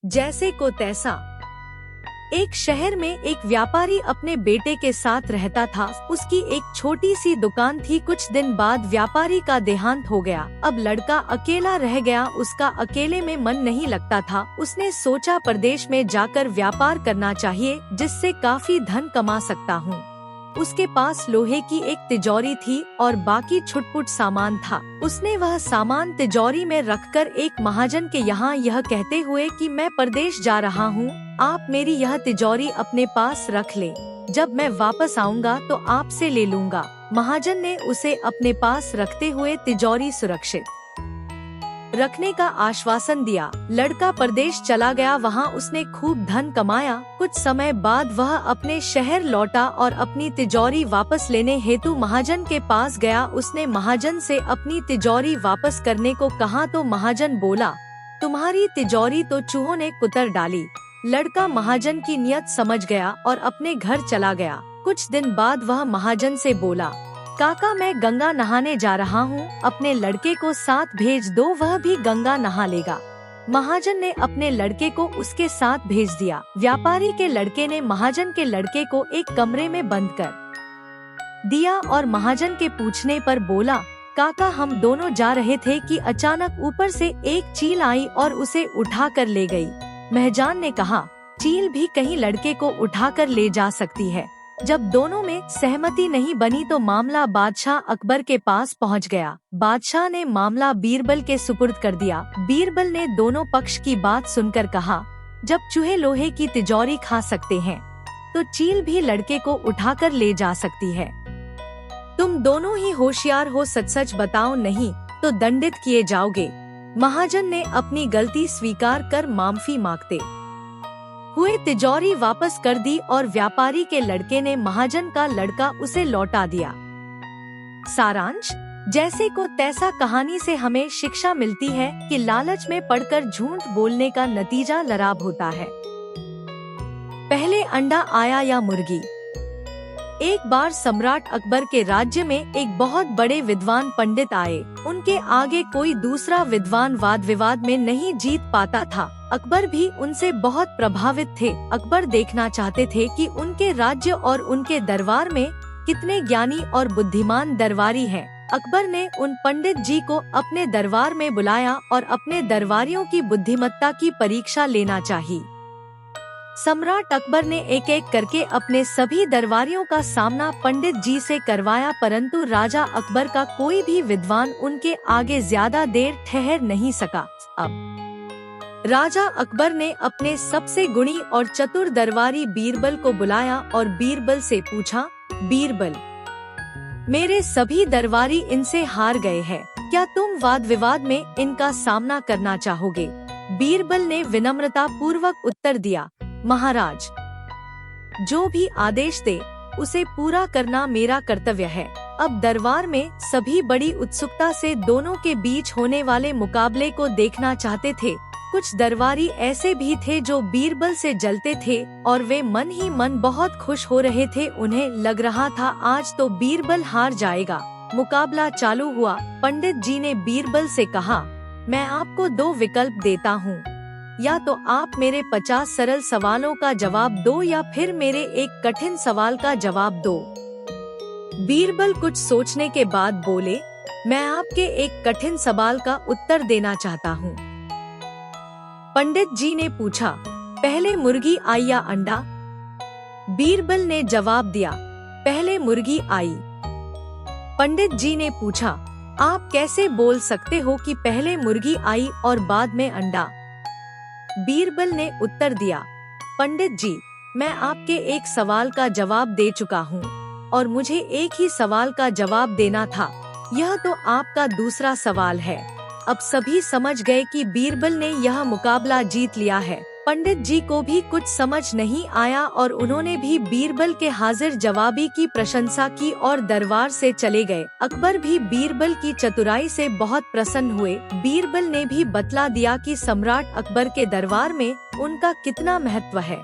जैसे को तैसा। एक शहर में एक व्यापारी अपने बेटे के साथ रहता था। उसकी एक छोटी सी दुकान थी। कुछ दिन बाद व्यापारी का देहांत हो गया। अब लड़का अकेला रह गया। उसका अकेले में मन नहीं लगता था। उसने सोचा परदेश में जाकर व्यापार करना चाहिए, जिससे काफी धन कमा सकता हूँ। उसके पास लोहे की एक तिजोरी थी और बाकी छुटपुट सामान था। उसने वह सामान तिजोरी में रखकर एक महाजन के यहाँ यह कहते हुए कि मैं परदेश जा रहा हूँ, आप मेरी यह तिजोरी अपने पास रख ले। जब मैं वापस आऊँगा तो आपसे ले लूँगा। महाजन ने उसे अपने पास रखते हुए तिजोरी सुरक्षित रखने का आश्वासन दिया। लड़का परदेश चला गया। वहाँ उसने खूब धन कमाया। कुछ समय बाद वह अपने शहर लौटा और अपनी तिजोरी वापस लेने हेतु महाजन के पास गया। उसने महाजन से अपनी तिजोरी वापस करने को कहा तो महाजन बोला, तुम्हारी तिजोरी तो चूहों ने कुतर डाली। लड़का महाजन की नियत समझ गया और अपने घर चला गया। कुछ दिन बाद वह महाजन से बोला, काका मैं गंगा नहाने जा रहा हूँ, अपने लड़के को साथ भेज दो, वह भी गंगा नहा लेगा। महाजन ने अपने लड़के को उसके साथ भेज दिया। व्यापारी के लड़के ने महाजन के लड़के को एक कमरे में बंद कर दिया और महाजन के पूछने पर बोला, काका हम दोनों जा रहे थे कि अचानक ऊपर से एक चील आई और उसे उठा कर ले गई। महजान ने कहा, चील भी कहीं लड़के को उठा कर ले जा सकती है। जब दोनों में सहमति नहीं बनी तो मामला बादशाह अकबर के पास पहुंच गया। बादशाह ने मामला बीरबल के सुपुर्द कर दिया। बीरबल ने दोनों पक्ष की बात सुनकर कहा, जब चूहे लोहे की तिजोरी खा सकते हैं तो चील भी लड़के को उठाकर ले जा सकती है। तुम दोनों ही होशियार हो, सच सच बताओ, नहीं तो दंडित किए जाओगे। महाजन ने अपनी गलती स्वीकार कर माफी मांगते हुए तिजोरी वापस कर दी और व्यापारी के लड़के ने महाजन का लड़का उसे लौटा दिया। सारांश, जैसे को तैसा कहानी से हमें शिक्षा मिलती है कि लालच में पड़कर झूठ बोलने का नतीजा लराब होता है। पहले अंडा आया या मुर्गी। एक बार सम्राट अकबर के राज्य में एक बहुत बड़े विद्वान पंडित आए। उनके आगे कोई दूसरा विद्वान वाद विवाद में नहीं जीत पाता था। अकबर भी उनसे बहुत प्रभावित थे। अकबर देखना चाहते थे कि उनके राज्य और उनके दरबार में कितने ज्ञानी और बुद्धिमान दरबारी हैं। अकबर ने उन पंडित जी को अपने दरबार में बुलाया और अपने दरबारियों की बुद्धिमत्ता की परीक्षा लेना चाहिए। सम्राट अकबर ने एक एक करके अपने सभी दरबारियों का सामना पंडित जी से करवाया, परंतु राजा अकबर का कोई भी विद्वान उनके आगे ज्यादा देर ठहर नहीं सका। अब राजा अकबर ने अपने सबसे गुणी और चतुर दरबारी बीरबल को बुलाया और बीरबल से पूछा, बीरबल, मेरे सभी दरबारी इनसे हार गए हैं, क्या तुम वाद विवाद में इनका सामना करना चाहोगे? बीरबल ने विनम्रता पूर्वक उत्तर दिया, महाराज, जो भी आदेश दे उसे पूरा करना मेरा कर्तव्य है। अब दरबार में सभी बड़ी उत्सुकता से दोनों के बीच होने वाले मुकाबले को देखना चाहते थे। कुछ दरबारी ऐसे भी थे जो बीरबल से जलते थे और वे मन ही मन बहुत खुश हो रहे थे। उन्हें लग रहा था आज तो बीरबल हार जाएगा। मुकाबला चालू हुआ। पंडित जी ने बीरबल से कहा, मैं आपको दो विकल्प देता हूँ, या तो आप मेरे 50 सरल सवालों का जवाब दो या फिर मेरे एक कठिन सवाल का जवाब दो। बीरबल कुछ सोचने के बाद बोले, मैं आपके एक कठिन सवाल का उत्तर देना चाहता हूँ। पंडित जी ने पूछा, पहले मुर्गी आई या अंडा? बीरबल ने जवाब दिया, पहले मुर्गी आई। पंडित जी ने पूछा, आप कैसे बोल सकते हो कि पहले मुर्गी आई और बाद में अंडा? बीरबल ने उत्तर दिया, पंडित जी, मैं आपके एक सवाल का जवाब दे चुका हूँ और मुझे एक ही सवाल का जवाब देना था। यह तो आपका दूसरा सवाल है। अब सभी समझ गए कि बीरबल ने यह मुकाबला जीत लिया है। पंडित जी को भी कुछ समझ नहीं आया और उन्होंने भी बीरबल के हाजिर जवाबी की प्रशंसा की और दरबार से चले गए। अकबर भी बीरबल की चतुराई से बहुत प्रसन्न हुए। बीरबल ने भी बतला दिया कि सम्राट अकबर के दरबार में उनका कितना महत्व है।